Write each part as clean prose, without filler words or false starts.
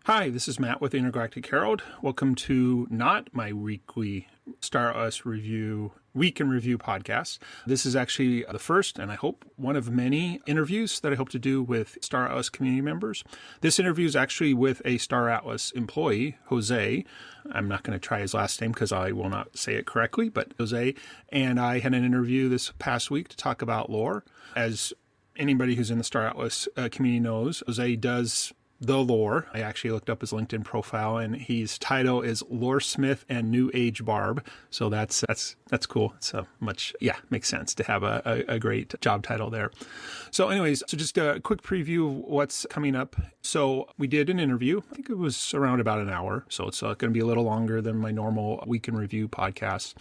Hi, this is Matt with Intergalactic Herald. Welcome to not my weekly Star Us review, week in review podcast. This is actually the first, and I hope one of many interviews that I hope to do with Star Atlas community members. This interview is actually with a Star Atlas employee, Jose. I'm not going to try his last name because I will not say it correctly, but Jose and I had an interview this past week to talk about lore. As anybody who's in the Star Atlas community knows, Jose does the lore. I actually looked up his LinkedIn profile, and his title is Lore Smith and New Age Barb. So that's cool. So makes sense to have a great job title there. So anyways, just a quick preview of what's coming up. So we did an interview. I think it was around about an hour. So it's going to be a little longer than my normal week in review podcast.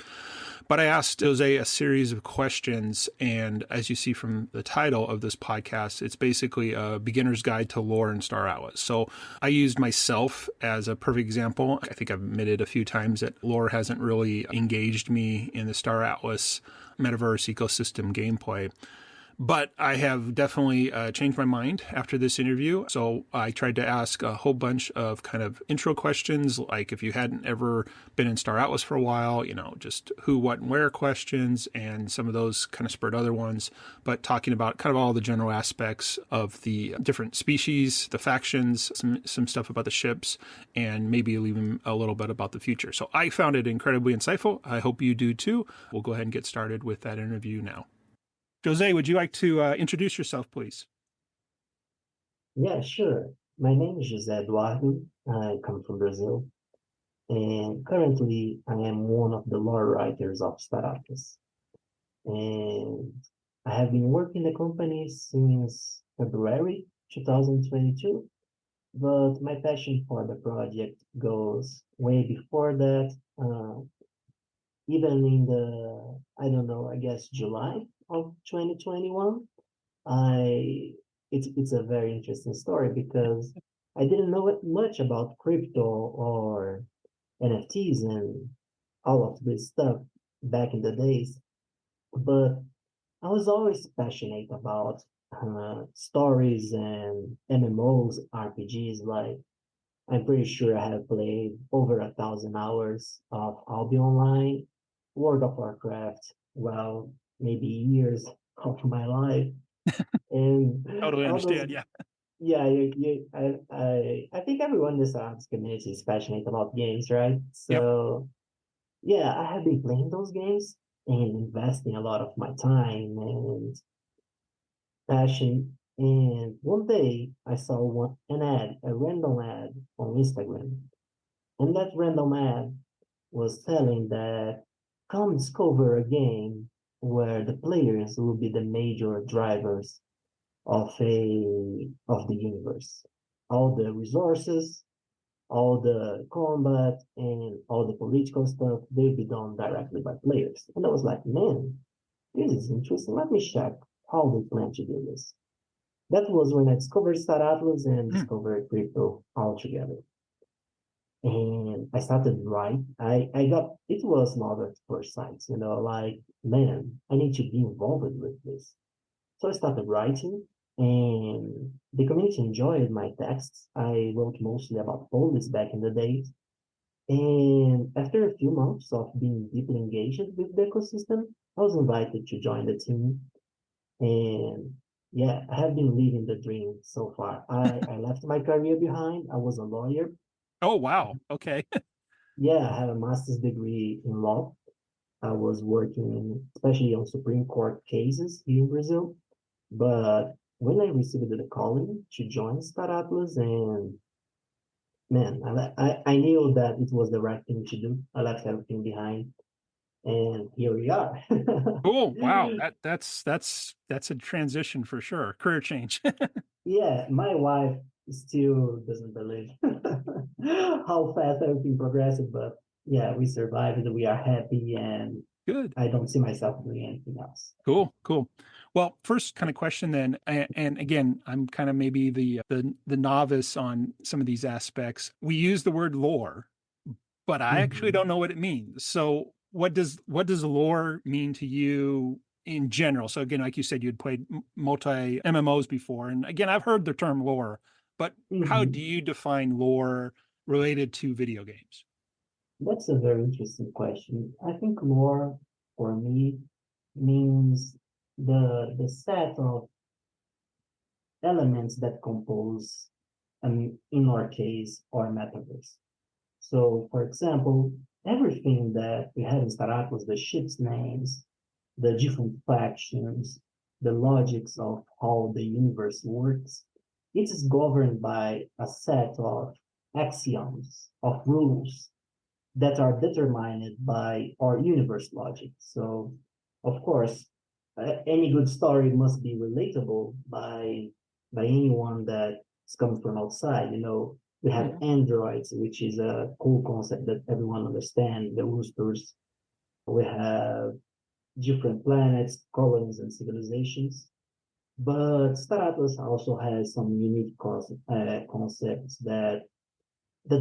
But I asked Jose a series of questions, and as you see from the title of this podcast, it's basically a beginner's guide to lore and Star Atlas. So I used myself as a perfect example. I think I've admitted a few times that lore hasn't really engaged me in the Star Atlas metaverse ecosystem gameplay. But I have definitely changed my mind after this interview. So I tried to ask a whole bunch of kind of intro questions, like if you hadn't ever been in Star Atlas for a while, just who, what, and where questions, and some of those kind of spurred other ones. But talking about kind of all the general aspects of the different species, the factions, some stuff about the ships, and maybe even a little bit about the future. So I found it incredibly insightful. I hope you do too. We'll go ahead and get started with that interview now. Jose, would you like to introduce yourself, please? Yeah, sure. My name is José Eduardo. I come from Brazil, and currently I am one of the lore writers of Star Atlas. And I have been working the company since February 2022, but my passion for the project goes way before that. Even in I don't know, I guess July of 2021. I it's a very interesting story because I didn't know much about crypto or NFTs and all of this stuff back in the days, but I was always passionate about stories and MMOs, RPGs. Like I'm pretty sure I have played over 1,000 hours of Albion Online, World of Warcraft. Well, maybe years of my life and Totally all those. understand. Yeah. Yeah, I think everyone in this arts community is passionate about games, right? Yep. So yeah, I have been playing those games and investing a lot of my time and passion. And one day I saw a random ad on Instagram, and that random ad was telling that come discover a game where the players will be the major drivers of the universe. All the resources, all the combat, and all the political stuff, they'll be done directly by players. And I was like, man, this is interesting. Let me check how they plan to do this. That was when I discovered Star Atlas and Mm. discovered crypto altogether. And I started right. I got it was love at first sight, like, man, I need to be involved with this. So I started writing, and the community enjoyed my texts. I wrote mostly about police back in the days. And after a few months of being deeply engaged with the ecosystem, I was invited to join the team. And yeah, I have been living the dream so far. I left my career behind. I was a lawyer. Oh, wow. Okay. Yeah, I have a master's degree in law. I was working especially on Supreme Court cases here in Brazil. But when I received the calling to join Star Atlas, and man, I knew that it was the right thing to do. I left everything behind, and here we are. Cool. Wow. That's a transition for sure. Career change. Yeah, my wife still doesn't believe how fast everything progressed, but yeah, we survived. We are happy, and Good. I don't see myself doing anything else. Cool. Cool. Well, first kind of question then, and again, I'm kind of maybe the novice on some of these aspects. We use the word lore, but I actually Mhm. don't know what it means. So what does lore mean to you in general? So again, like you said, you'd played multi MMOs before, and again, I've heard the term lore, But how do Mhm. you define lore related to video games? That's a very interesting question. I think lore for me means the set of elements that compose, in our case, our metaverse. So, for example, everything that we have in Star Atlas, the ships' names, the different factions, the logics of how the universe works, it is governed by a set of axioms, of rules that are determined by our universe logic. So, of course, any good story must be relatable by anyone that is coming from outside. We have androids, which is a cool concept that everyone understands. The roosters. We have different planets, colonies, and civilizations. But Star Atlas also has some unique concepts that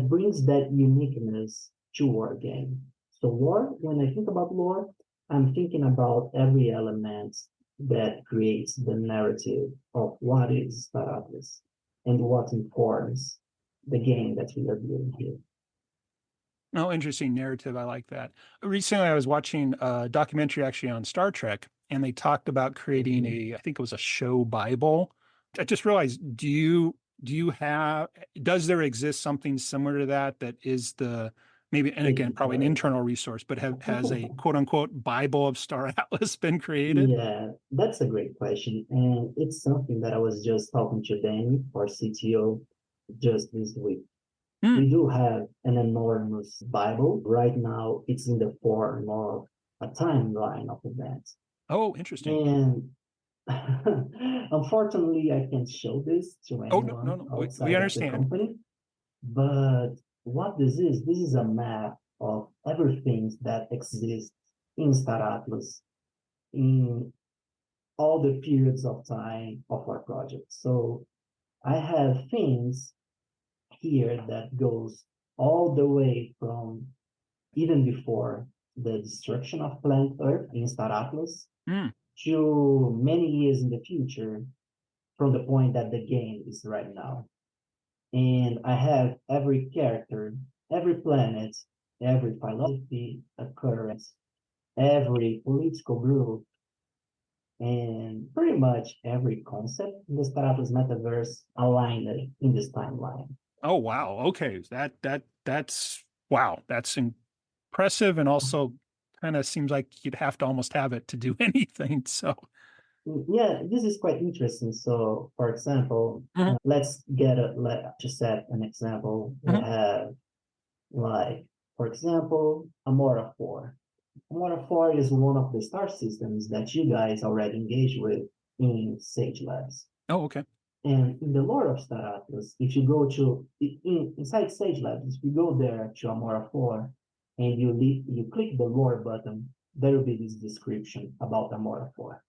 brings that uniqueness to our game. So lore, when I think about lore, I'm thinking about every element that creates the narrative of what is Star Atlas and what informs the game that we are building here. Oh, interesting narrative. I like that. Recently, I was watching a documentary actually on Star Trek, and they talked about creating Mhm. I think it was a show Bible. I just realized, do you have, does there exist something similar to that that is the maybe, and again, It probably an does. internal resource, but has a quote unquote Bible of Star Atlas been created? Yeah, that's a great question. And it's something that I was just talking to Danny, our CTO, just this week. Hmm. We do have an enormous Bible. Right now, it's in the form of a timeline of events. Oh, interesting. And unfortunately, I can't show this to Oh, no, no, anyone no. We outside of the understand. company. But what this is a map of everything that exists in Star Atlas in all the periods of time of our project. So I have things here that goes all the way from even before the destruction of planet Earth in Star Atlas Hmm. to many years in the future from the point that the game is right now. And I have every character, every planet, every philosophy occurrence, every political group, and pretty much every concept in the Star Atlas metaverse aligned in this timeline. Oh, wow. Okay. That's wow. That's impressive, and also kind of seems like you'd have to almost have it to do anything. So, Yeah, this is quite interesting. So, for example, mhm, let's get just set an example. We mhm. have like, for example, Amora 4. Amora 4 is one of the star systems that you guys already engaged with in Sage Labs. Oh, okay. And in the lore of Star Atlas, if you go to inside Sage Labs, if you go there to Amora 4 and you click the lore button, there will be this description about Amora 4.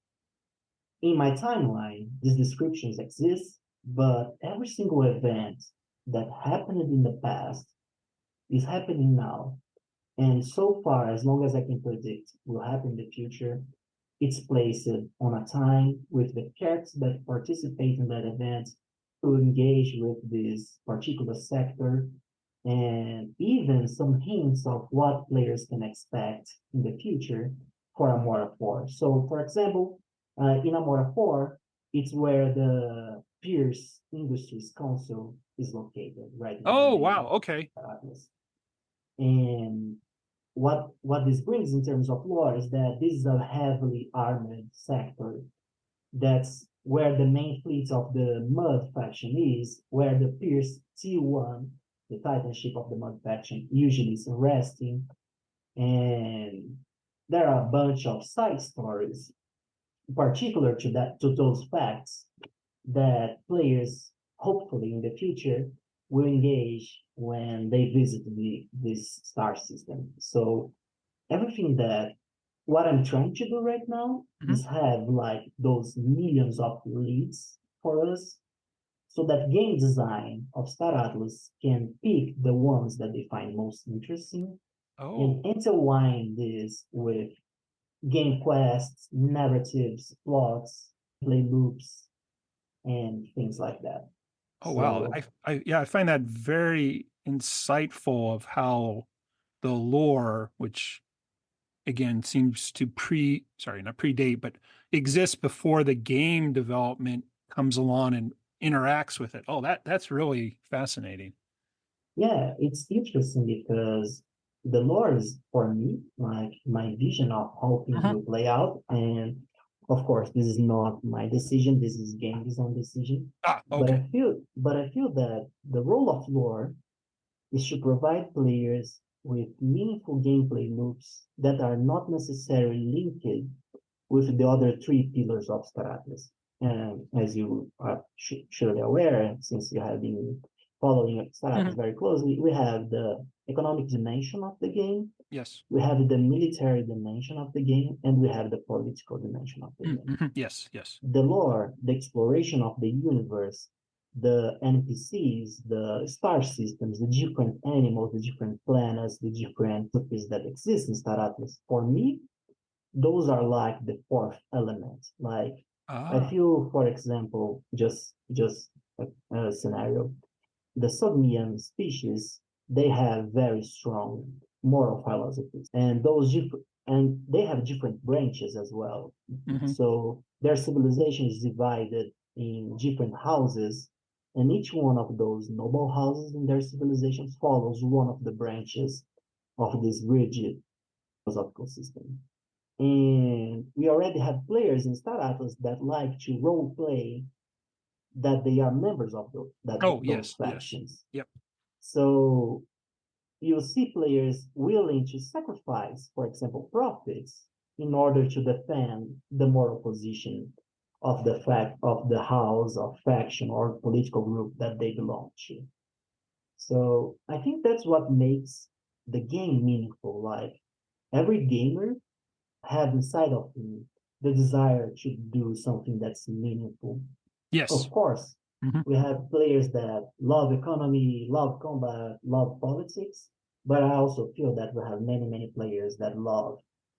In my timeline, these descriptions exist, but every single event that happened in the past is happening now. And so far, as long as I can predict will happen in the future, it's placed on a time with the characters that participate in that event to engage with this particular sector and even some hints of what players can expect in the future for Amora 4. So, for example, in Amora 4, it's where the Pierce Industries Council is located, right in the Oh, main wow. Okay. Atlas. And what this brings in terms of lore is that this is a heavily armored sector. That's where the main fleet of the Mud faction is, where the Pierce T1, the Titan ship of the Mud faction, usually is resting. And there are a bunch of side stories particular to those facts that players hopefully in the future will engage when they visit this star system. So everything that what I'm trying to do right now Mhm. is have like those millions of leads for us so that game design of Star Atlas can pick the ones that they find most interesting and Oh, intertwine this with game quests, narratives, plots, play loops, and things like that. Oh, wow. So I find that very insightful of how the lore, which again seems to sorry, not predate, but exists before the game development comes along and interacts with it. Oh, that's really fascinating. yeah, it's interesting because the lore is for me like my vision of how things Uh-huh. will play out. And of course, this is not my decision, this is game design decision. Ah, But okay. I feel that the role of lore is to provide players with meaningful gameplay loops that are not necessarily linked with the other three pillars of Star Atlas. And as you are surely aware, since you have been following Star Atlas Mhm. very closely, we have the economic dimension of the game, Yes. we have the military dimension of the game, and we have the political dimension of the game. Mhm. Yes, yes. The lore, the exploration of the universe, the NPCs, the star systems, the different animals, the different planets, the different utopes that exist in Star Atlas. For me, those are like the fourth element. Like I Ah. feel, for example, just a scenario, the Sogmian species, they have very strong moral philosophies, and and they have different branches as well. Hmm. So their civilization is divided in different houses, and each one of those noble houses in their civilization follows one of the branches of this rigid philosophical system. And we already have players in Star Atlas that like to role play that they are members of Oh, those yes, yes. factions. Yep. So you see players willing to sacrifice, for example, profits in order to defend the moral position of the fact of the house or faction or political group that they belong to. So I think that's what makes the game meaningful. Like every gamer have inside of him the desire to do something that's meaningful. Yes. Of course, Hmm. we have players that love economy, love combat, love politics, but I also feel that we have many, many players that love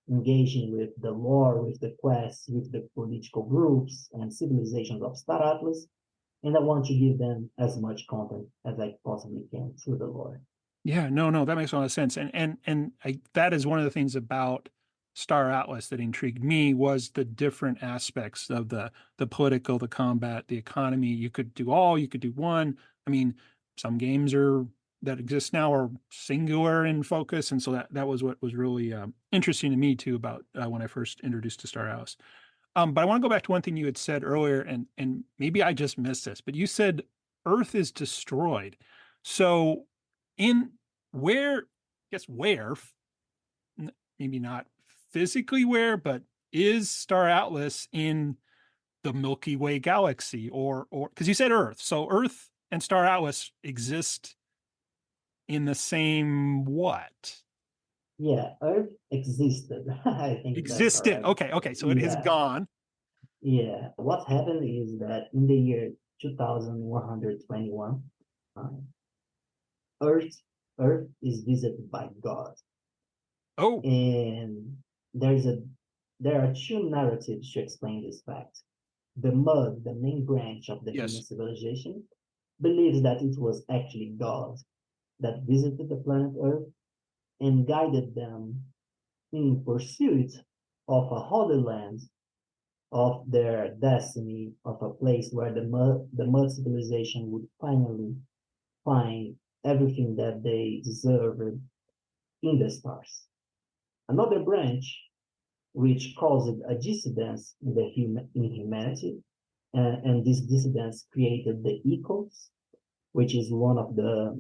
engaging with the lore, with the quests, with the political groups and civilizations of Star Atlas, and I want to give them as much content as I possibly can through the lore. Yeah, no, no, that makes a lot of sense. That is one of the things about Star Atlas that intrigued me was the different aspects of the political, the combat, the economy. You could do all, you could do one. I mean, some games are that exist now are singular in focus, and so that was what was really interesting to me too about when I first introduced to Star Atlas. But I want to go back to one thing you had said earlier, and maybe I just missed this, but you said Earth is destroyed. So in where, I guess where, maybe not physically where, but is Star Atlas in the Milky Way galaxy or because you said Earth. So Earth and Star Atlas exist in the same what? Yeah, Earth existed. I think that's Existed. correct. Okay, okay. So it is Yeah, gone. yeah. What happened is that in the year 2121, um, Earth Earth is visited by God, Oh, and there's a there are two narratives to explain this fact. The Mud, the main branch of the human yes. civilization, believes that it was actually God that visited the planet Earth and guided them in pursuit of a holy land, of their destiny, of a place where the mud civilization would finally find everything that they deserved in the stars. Another branch, which caused a dissidence in in humanity, and this dissidence created the Ecos, which is one of the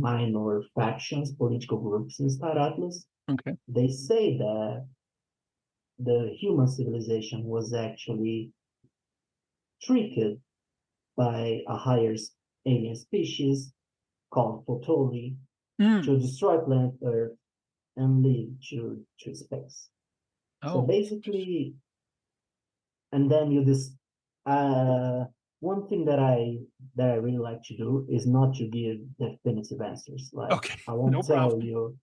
minor factions, political groups in Star Atlas. Okay. They say that the human civilization was actually tricked by a higher alien species called Photori Mm. to destroy planet Earth and leave to space. So Oh, basically, and then you this uh one thing that I really like to do is not to give definitive answers. Like okay. I No won't tell problem. you,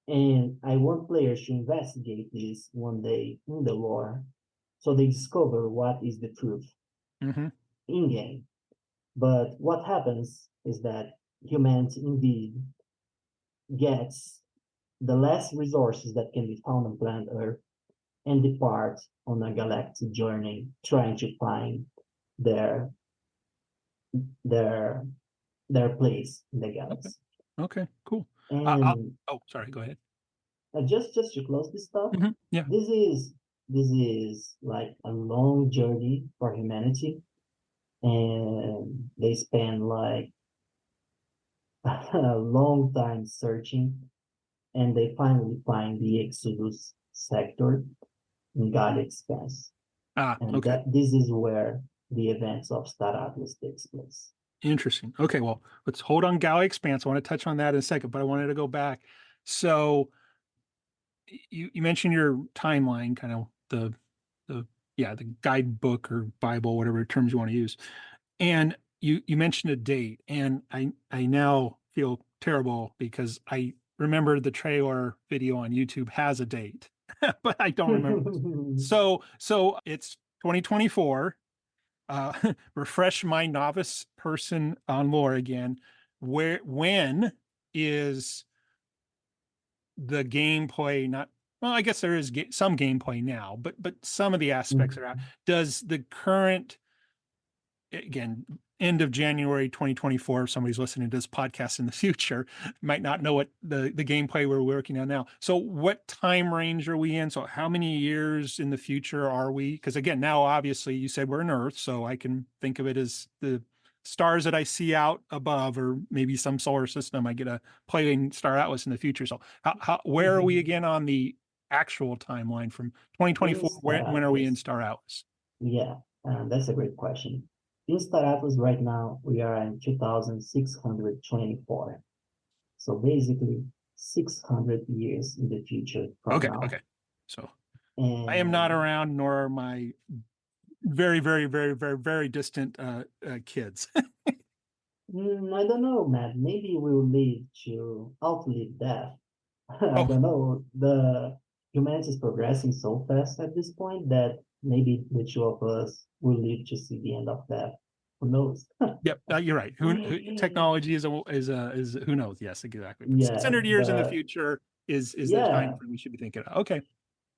and I want players to investigate this one day in the lore so they discover what is the truth Hmm. in game. But what happens is that humanity indeed gets the less resources that can be found on planet Earth and depart on a galactic journey trying to find their their their place in the Okay. galaxy. Okay. Cool. And Oh, sorry. Go ahead. just to close this stuff, Yeah. this is this is like a long journey for humanity, and they spend like a long time searching, and they finally find the Exodus sector in God Expanse, and Okay. that this is where the events of Star Atlas takes place. Interesting. Okay. Well, let's hold on Galley Expanse. I want to touch on that in a second, but I wanted to go back. So you mentioned your timeline, kind of the yeah, the guidebook or Bible, whatever terms you want to use. And you mentioned a date, and I now feel terrible because I remember the trailer video on YouTube has a date, but I don't remember this. So it's 2024. Refresh my novice person on lore again. When is the gameplay not, well, I guess there is some gameplay now, but some of the aspects are out. Does the current, again, end of January 2024, if somebody's listening to this podcast in the future, might not know what the gameplay we're working on now. So what time range are we in? So how many years in the future are we? Because again, now obviously you said we're in Earth, so I can think of it as the stars that I see out above, or maybe some solar system. I get a playing Star Atlas in the future. So where are we again on the actual timeline from In 2024? Star When are we in Atlas, Star Atlas? yeah, that's a great question. In Star Atlas right now, we are in 2624. So basically 600 years in the future from Okay, now. okay. So I am not And around, nor are my very, very, very, very, very distant kids. I don't know, Matt. Maybe we'll live to outlive death. I Oh, don't know. The humanity is progressing so fast at this point that maybe the two of us will live to see the end of death. Who knows? yep, you're right. Technology is who knows? Yes, exactly. But Yeah, 600 years in the but future is the time yeah, frame we should be thinking of. Okay.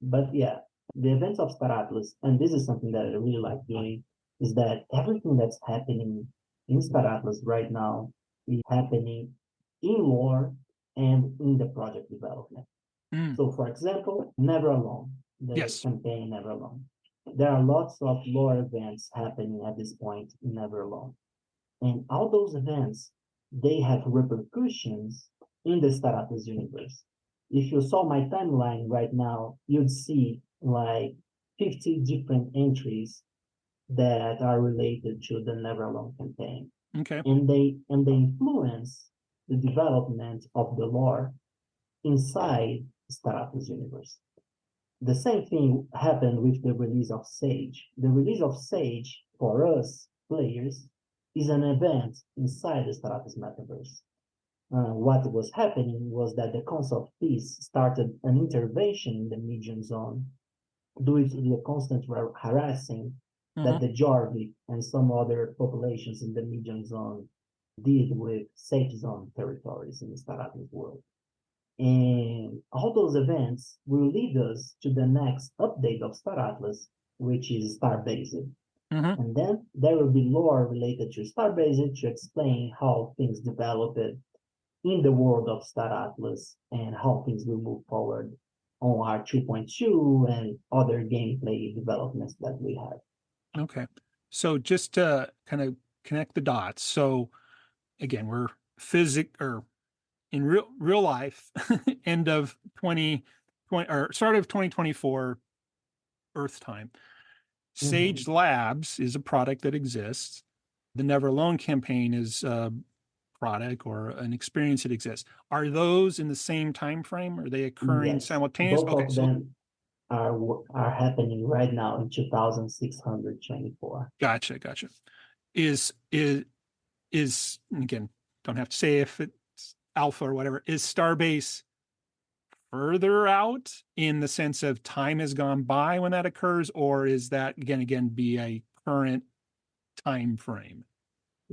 but yeah, the events of Star Atlas, and this is something that I really like doing, is that everything that's happening in Star Atlas right now is happening in lore and in the project development. Mm, So, for example, Never Alone, the yes. campaign Never Alone. There are lots of lore events happening at this point in Never Alone. And all those events, they have repercussions in the Star Atlas universe. If you saw my timeline right now, you'd see like 50 different entries that are related to the Never Alone campaign. Okay. And they influence the development of the lore inside Star Atlas universe. The same thing happened with the release of Sage. The release of Sage for us players is an event inside the Stratus metaverse. What was happening was that the Council of Peace started an intervention in the Median Zone due to the constant harassing that Hmm. the Jorvik and some other populations in the Median Zone did with safe zone territories in the Stratus world. And all those events will lead us to the next update of Star Atlas, which is Starbased. Hmm. And then there will be lore related to Starbased to explain how things developed in the world of Star Atlas and how things will move forward on R 2.2 and other gameplay developments that we have. Okay. So just to kind of connect the dots. So again, we're physic or in real life, end of 2020 or start of 2024 Earth time. Mm-hmm. Sage Labs is a product that exists. The Never Alone campaign is a product or an experience that exists. Are those in the same time frame? Are they occurring Yes, simultaneously? both Okay, of so them are happening right now in 2624. gotcha. Is again, don't have to say if it's alpha or whatever, is Starbase further out in the sense of time has gone by when that occurs, or is that again be a current time frame?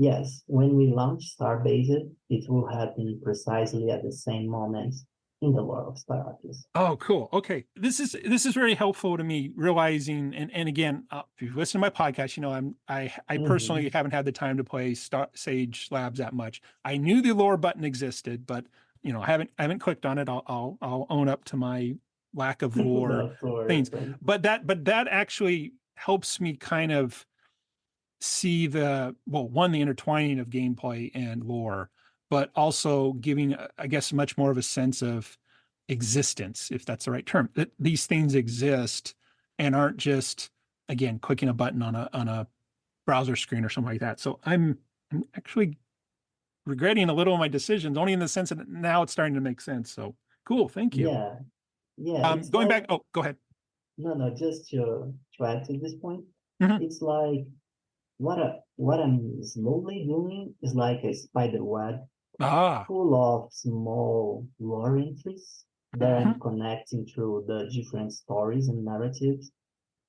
Yes, when we launch Starbased, it will happen precisely at the same moment in the lore of Star Atlas. Oh, cool. Okay. This is very helpful to me realizing and again, if you listen to my podcast, you know I Mhm. personally haven't had the time to play Sage Labs that much. I knew the lore button existed, but you know, I haven't clicked on it. I'll own up to my lack of lore Not to worry, things. friend. But that actually helps me kind of see one, the intertwining of gameplay and lore, but also giving, I guess, much more of a sense of existence, if that's the right term, that these things exist and aren't just, again, clicking a button on a browser screen or something like that. So I'm actually regretting a little of my decisions, only in the sense that now it's starting to make sense. So cool, thank you. Yeah, yeah, it's Going like back, oh, go ahead. no, just to add to this point, Mhm. it's like what I'm slowly doing is like a spider web Ah, full of small lore entries that I'm mhm. connecting through the different stories and narratives.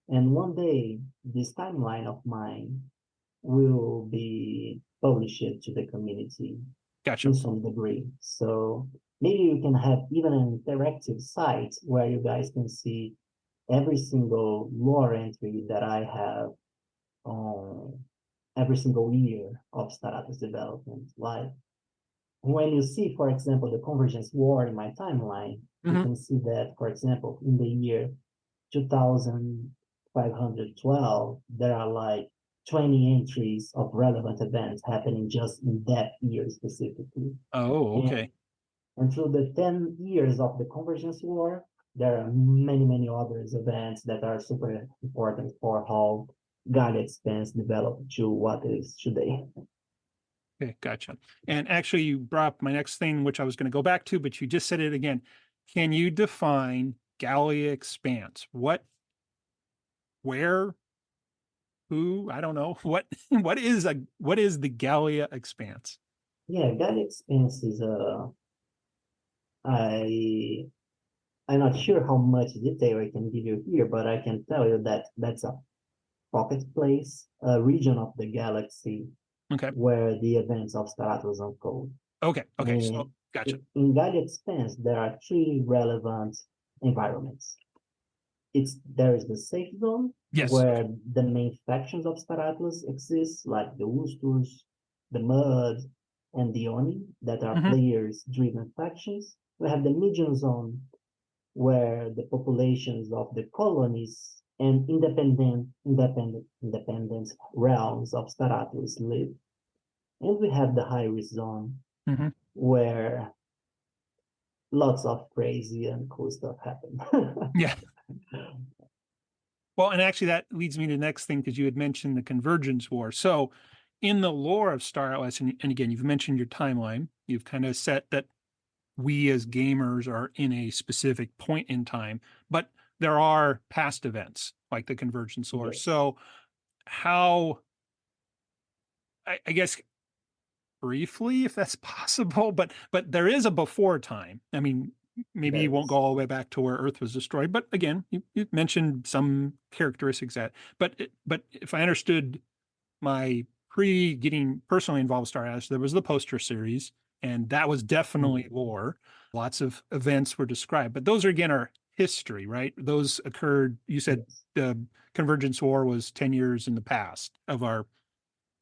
And one day, this timeline of mine will be published to the community Gotcha. in some degree. So maybe we can have even an interactive site where you guys can see every single lore entry that I have on every single year of Staratas development. Like when you see, for example, the Convergence War in my timeline, you Mhm. can see that, for example, in the year 2512, there are like 20 entries of relevant events happening just in that year specifically. Oh, And, okay. and through the 10 years of the Convergence War, there are many, many other events that are super important for how God expands developed to what it is today. Okay, gotcha. And actually, you brought up my next thing, which I was going to go back to, but you just said it again. Can you define Gallia expanse? What, where, who? I don't know. What is the Gallia expanse? Yeah, God expands is I I'm not sure how much detail I can give you here, but I can tell you that that's a pocket place, a region of the galaxy Okay. where the events of Stratos unfold. Okay. Okay. So And gotcha. in Gaia Expanse, there are three relevant environments. There is the safe zone, Yes. where the main factions of Star Atlas exist, like the Woosters, the Mud, and the Oni, that are Hmm. players-driven factions. We have the medium zone, where the populations of the colonies and independent realms of Staratus live. And we have the high risk zone, Hmm. where lots of crazy and cool stuff happen. Yeah. Well, and actually, that leads me to the next thing because you had mentioned the Convergence War. So, in the lore of Star Atlas, and again, you've mentioned your timeline. You've kind of set that we as gamers are in a specific point in time, but there are past events like the Convergence War. Yes, So, how, I guess, briefly, if that's possible, but there is a before time. I mean, maybe you there won't go is. all the way back to where Earth was destroyed, but again, you mentioned some characteristics that. But if I understood my pre getting personally involved with Star Atlas, there was the poster series, and that was definitely Mhm. lore. Lots of events were described, but those are again are history, right? Those occurred. You said Yes. the Convergence War was 10 years in the past of our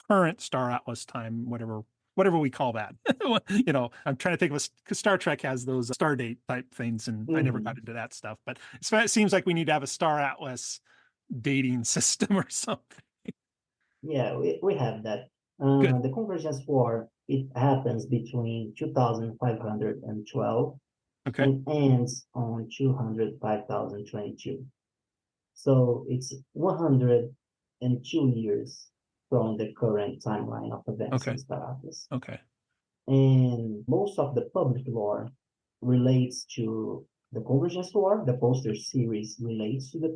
current Star Atlas time, whatever we call that. I'm trying to think of because Star Trek has those star date type things, and I never got Mhm. into that stuff. But it seems like we need to have a Star Atlas dating system or something. Yeah, we have that. Good. The Convergence War, it happens between 2512 Okay. and ends on 205,022. So it's 102 years from the current timeline of events Okay. in Star Atlas. Okay. And most of the public lore relates to the Convergence War. The poster series relates to the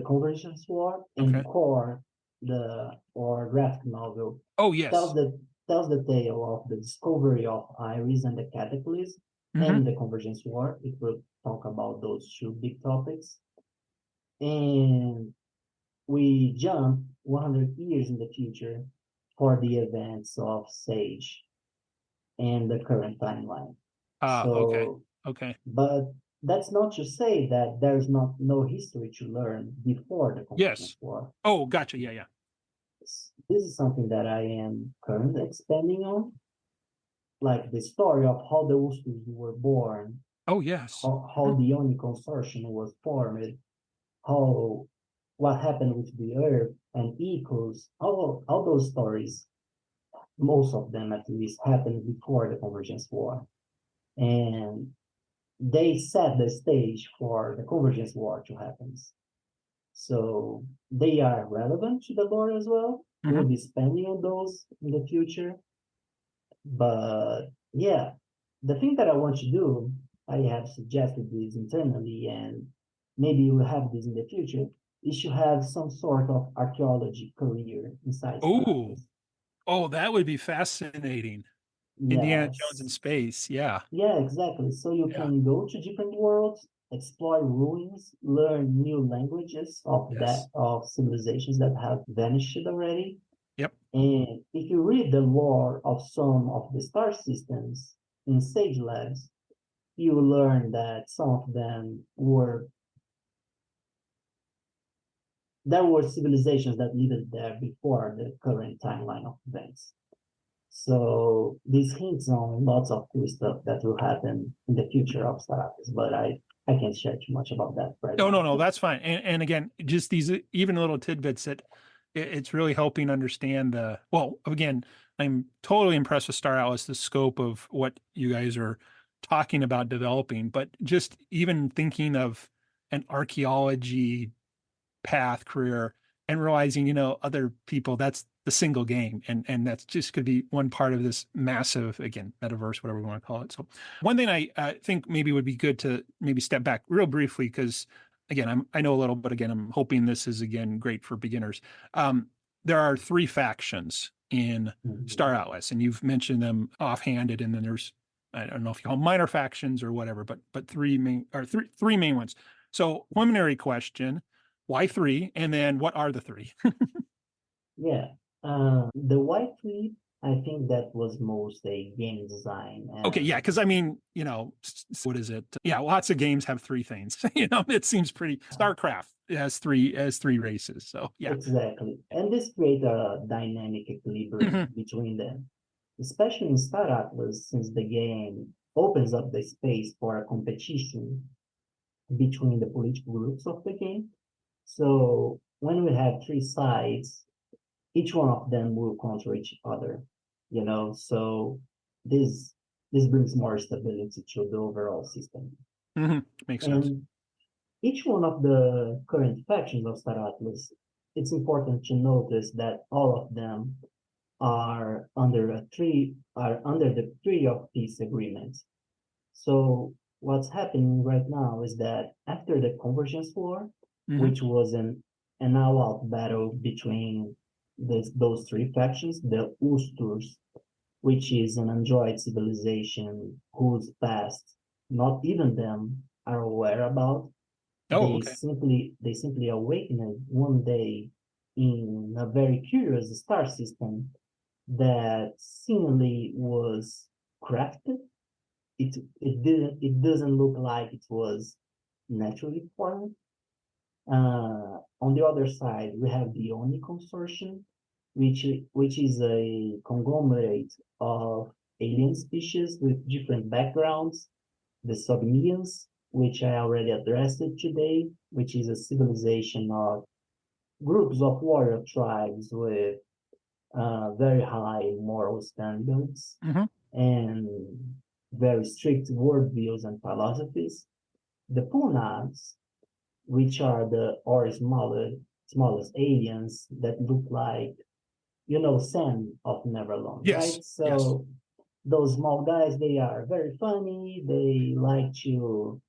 Convergence War, and Okay. Core, the or graphic novel, Oh tells yes. the tale of the discovery of Iris and the Cataclysm Hmm. and the Convergence War. It will talk about those two big topics. And we jump 100 years in the future for the events of Sage and the current timeline. Okay. So, Okay. but that's not to say that there's not no history to learn before the Convergence Yes. War. Oh, gotcha. Yeah, yeah. This is something that I am currently expanding on, like the story of how the Usos were born, Oh, yes. how the Oni Consortium was formed, how what happened with the Earth and Echoes, all those stories, most of them at least, happened before the Convergence War. And they set the stage for the Convergence War to happen. So they are relevant to the lore as well. Mm-hmm. We'll be spending on those in the future. But yeah, the thing that I want to do, I have suggested this internally, and maybe we'll have this in the future, is to have some sort of archaeology career inside Star Oh, Atlas. oh, that would be fascinating. Indiana Jones in Yes. space. Yeah. Yeah, exactly. So you Yeah. can go to different worlds, explore ruins, learn new languages of Yes. civilizations that have vanished already. Yep. And if you read the lore of some of the star systems in Sage Labs, you will learn that some of them were there were civilizations that lived there before the current timeline of events. So this hints on lots of cool stuff that will happen in the future of Star Atlas, but I can't share too much about that right No, no, now. no, that's fine. And again, just these even little tidbits that it's really helping understand the, well, again, I'm totally impressed with Star Atlas, the scope of what you guys are talking about developing, but just even thinking of an archaeology path career and realizing, other people, that's the single game. And that's just could be one part of this massive, again, metaverse, whatever we want to call it. So one thing I think maybe would be good to maybe step back real briefly, because again, I know a little, but again, I'm hoping this is again great for beginners. There are three factions in Star Mhm. Atlas, and you've mentioned them offhanded, and then there's, I don't know if you call them minor factions or whatever, but three main ones. So preliminary question, why three? And then what are the three? Yeah. The white tree, I think that was most a game design Okay, yeah, and because I mean, what is it? Yeah, lots of games have three things. It seems pretty. StarCraft has three races. So yeah. exactly. And this creates a dynamic equilibrium Mhm. between them, especially in Star Atlas, since the game opens up the space for a competition between the political groups of the game. So when we have three sides, each one of them will counter each other, so this this brings more stability to the overall system. Makes sense. And each one of the current factions of Star Atlas, it's important to notice that all of them are under the Treaty of Peace agreement. So what's happening right now is that after the Convergence War, Hmm. which was an all-out battle between those three factions, the Usturs, which is an android civilization whose past not even them are aware about. Oh, They okay. simply they simply awakened one day in a very curious star system that seemingly was crafted. It doesn't look like it was naturally formed. On the other side, we have the Oni Consortium, which is a conglomerate of alien species with different backgrounds. The Sogmians, which I already addressed it today, which is a civilization of groups of warrior tribes with very high moral standards Hmm. and very strict worldviews and philosophies. The Punads, which are the or smallest aliens that look like Sam of Neverland, Yes. right? Yes. So those small guys, they are very funny. They like to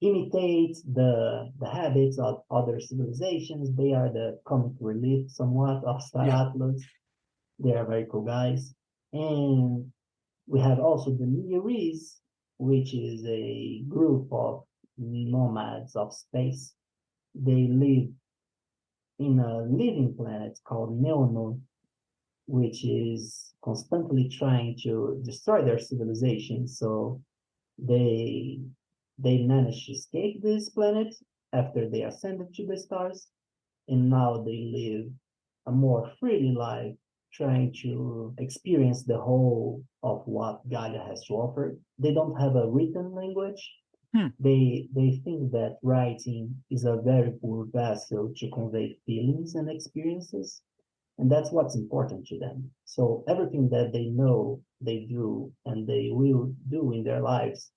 imitate the habits of other civilizations. They are the comic relief somewhat of Star Yeah. Atlas. They are very cool guys. And we have also the Miris, which is a group of nomads of space. They live in a living planet called Neono, which is constantly trying to destroy their civilization. So they they managed to escape this planet after they ascended to the stars, and now they live a more freely life, trying to experience the whole of what Gaia has to offer. They don't have a written language. Hmm. They think that writing is a very poor vessel to convey feelings and experiences, and that's what's important to them. So everything that they know, they do, and they will do in their lives,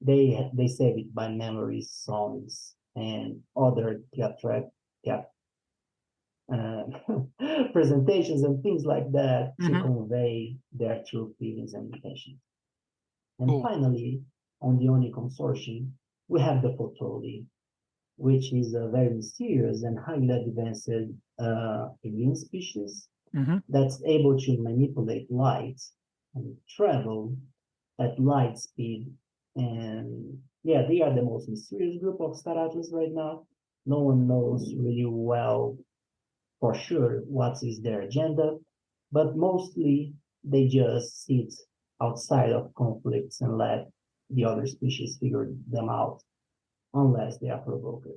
they save it by memories, songs, and other uh, presentations and things like that to Mm-hmm. convey their true feelings and intentions. And Cool. finally, on the ONI consortium, we have the Photoli, which is a very mysterious and highly advanced alien species Mm-hmm. that's able to manipulate light and travel at light speed. And yeah, they are the most mysterious group of Star Atlas right now. No one knows really well for sure what is their agenda, but mostly they just sit outside of conflicts and let the other species figure them out unless they are provoked.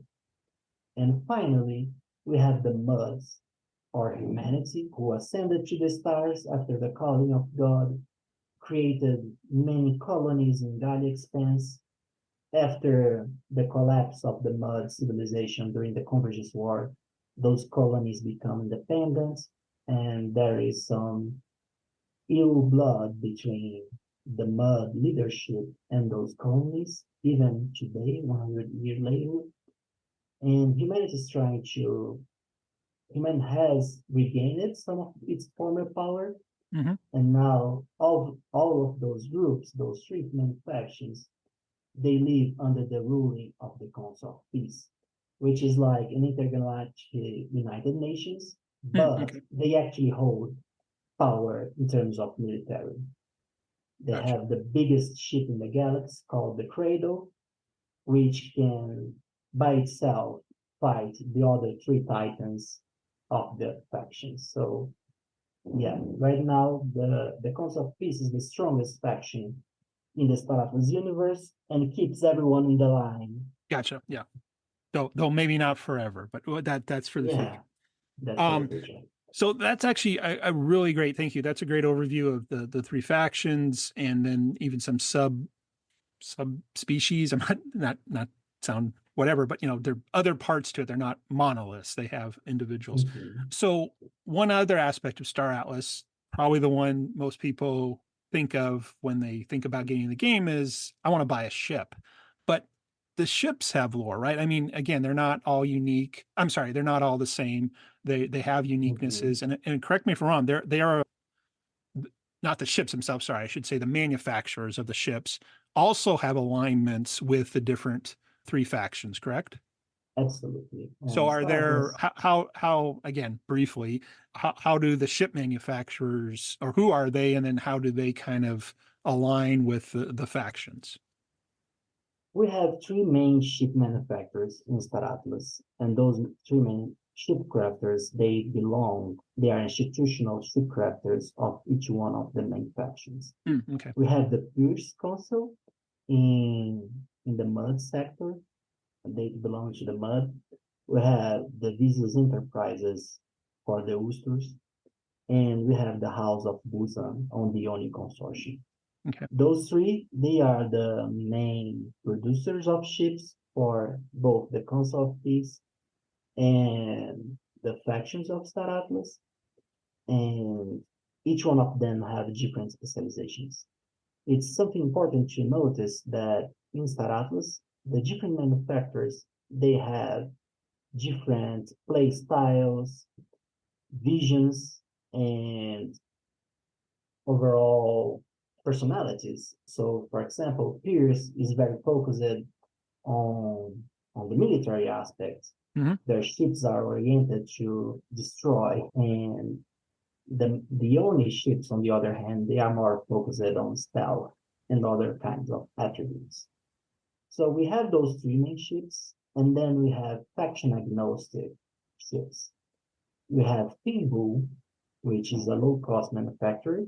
And finally, we have the Muds, or humanity, who ascended to the stars after the calling of God, created many colonies in Gaia Expanse. After the collapse of the Mud civilization during the Convergence War, those colonies become independent, and there is some ill blood between the Mud leadership and those colonies, even today, 100 years later. And human has regained some of its former power, Mm-hmm. and now all of those groups, those three main factions, they live under the ruling of the Council of Peace, which is like an intergalactic United Nations, but Okay. they actually hold power in terms of military. They Gotcha. have the biggest ship in the galaxy called the Cradle, which can by itself fight the other three titans of the factions. So yeah, right now the Council of Peace is the strongest faction in the Star Atlas universe and keeps everyone in the line. Gotcha. Yeah. Though maybe not forever, but that's for the Yeah, future. that's for the Um, future. so that's actually a really great. Thank you. That's a great overview of the three factions, and then even some subspecies. I'm not sound whatever, but there are other parts to it. They're not monoliths. They have individuals. Mhm. So one other aspect of Star Atlas, probably the one most people think of when they think about getting in the game, is I want to buy a ship. But the ships have lore, right? I mean, again, they're not all unique. I'm sorry, they're not all the same. They have Mhm. uniquenesses, and correct me if I'm wrong. They are not the ships themselves, sorry, I should say the manufacturers of the ships also have alignments with the different three factions, correct? Absolutely. So And are Star there Atlas, how again briefly how do the ship manufacturers or who are they and then how do they kind of align with the factions? we have three main ship manufacturers in Star Atlas, and those three main ship crafters, they are institutional ship crafters of each one of the main factions. Okay. We have the Pierce Council in the Mud sector. They belong to the Mud. We have the Visuals Enterprises for the Usters, and we have the House of Busan on the ONI consortium. Okay. Those three, they are the main producers of ships for both the Council of Peace and the factions of Star Atlas, and each one of them have different specializations. It's something important to notice that in Star Atlas, the different manufacturers, they have different play styles, visions, and overall personalities. So, for example, Pierce is very focused on on the military aspect. Hmm. Their ships are oriented to destroy, and the only ships, on the other hand, they are more focused on stealth and other kinds of attributes. So we have those three main ships, and then we have faction agnostic ships. We have Finbu, which is a low-cost manufacturer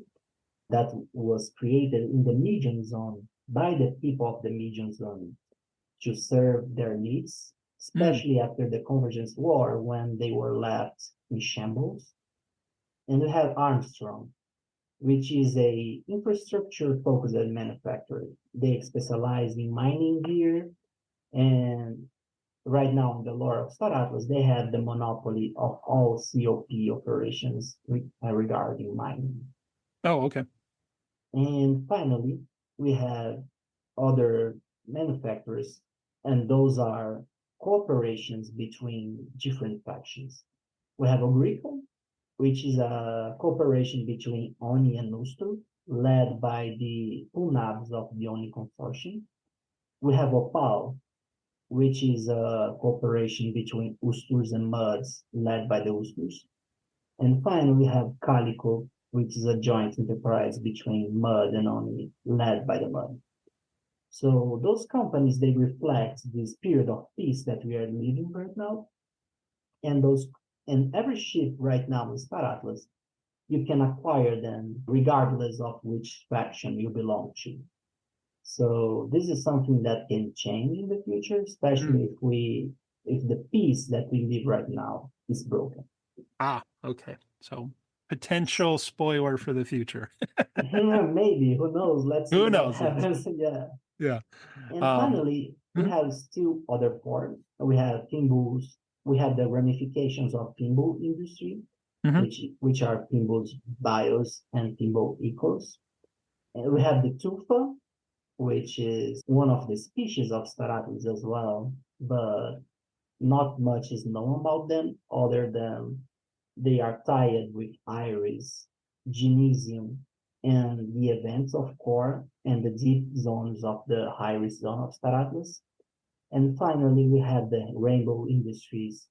that was created in the Medium Zone by the people of the Medium Zone to serve their needs, especially after the Convergence War when they were left in shambles. And we have Armstrong, which is a infrastructure-focused manufacturer. They specialize in mining gear, and right now in the lore of Star Atlas, they have the monopoly of all COP operations regarding mining. Oh, okay. And finally, we have other manufacturers, and those are corporations between different factions. We have Agrico, which is a cooperation between Oni and Ustur, led by the Punabs of the Oni Consortium. We have Opal, which is a cooperation between Usturs and Muds, led by the Usturs. And finally, we have Calico, which is a joint enterprise between Mud and Oni, led by the Mud. So those companies, they reflect this period of peace that we are living right now. And every ship right now in Star Atlas, you can acquire them regardless of which faction you belong to. So this is something that can change in the future, especially if the peace that we live right now is broken. Ah, okay. So potential spoiler for the future. Yeah, maybe, who knows? Let's see Who what knows? happens. Yeah. Yeah. And finally, we have still other forms. We have Fimbul's, we have the ramifications of Fimbul industry, which are Fimbul's bios and Fimbul ecos. And we have the Tufa, which is one of the species of Star Atlas as well, but not much is known about them other than they are tied with Iris, Genesium, and the events of Core and the deep zones of the high-risk zone of Star Atlas. And finally, we have the Rainbow Industries,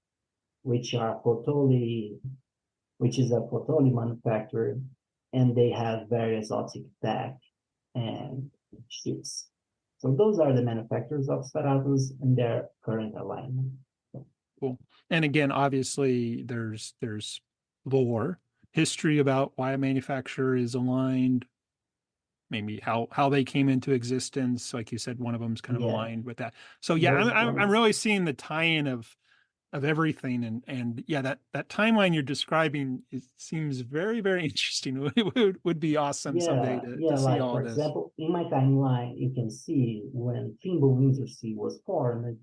which is a Potoli manufacturer, and they have very exotic tech and ships. So those are the manufacturers of Star Atlas and their current alignment. Cool. And again, obviously, there's lore, history about why a manufacturer is aligned, maybe how they came into existence. Like you said, one of them's kind of aligned with that. So yeah, I'm really seeing the tie-in of everything, and yeah, that timeline you're describing, it seems very, very interesting. It would be awesome someday to see like all for this. example, in my timeline, you can see when Fimbul Industry was formed,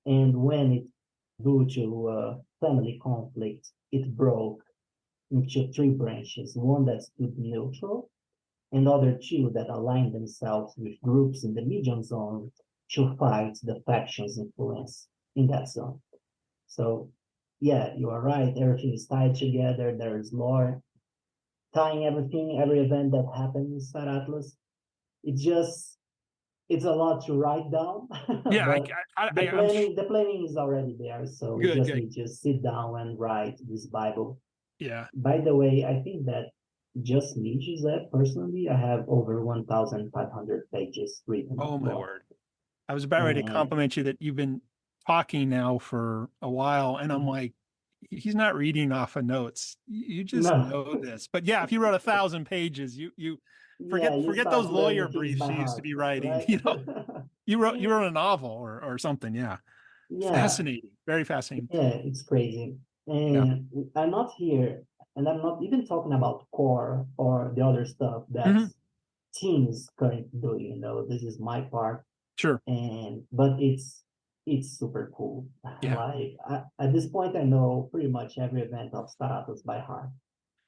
and when it, due to family conflict, it broke into three branches: one that stood neutral, and other two that aligned themselves with groups in the Medium Zone to fight the factions' influence in that zone. So, yeah, you are right. Everything is tied together. There is lore tying everything, every event that happened in Star Atlas. It's a lot to write down. Yeah, the planning is already there, so we just need to sit down and write this Bible. Yeah. By the way, I think that just me, Giuseppe, personally, I have over 1,500 pages written. Oh my word! I was about ready to compliment you that you've been talking now for a while, and I'm like, he's not reading off of notes. You just know this. But yeah, if you wrote 1,000 pages, you forget those lawyer briefs you used to be writing. Right? You wrote a novel or something. Yeah. Fascinating. Very fascinating. Yeah, it's crazy. And I'm not here, and I'm not even talking about core or the other stuff that teams currently doing. This is my part. Sure. But it's super cool. Yeah. Like at this point, I know pretty much every event of Star Atlas by heart.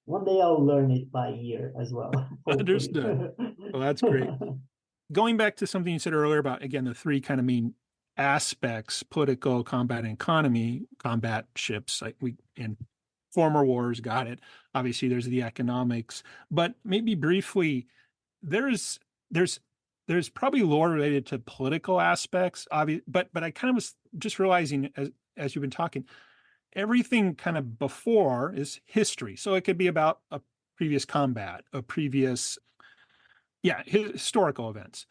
One day I'll learn it by ear as well. Understood. Well, that's great. Going back to something you said earlier about, again, the three kind of main aspects: political, combat, and economy. Combat ships, like we in former wars, got it. Obviously, there's the economics, but maybe briefly, there's probably lore related to political aspects, but I kind of was just realizing as you've been talking, everything kind of before is history. So it could be about a previous combat, a previous, historical events.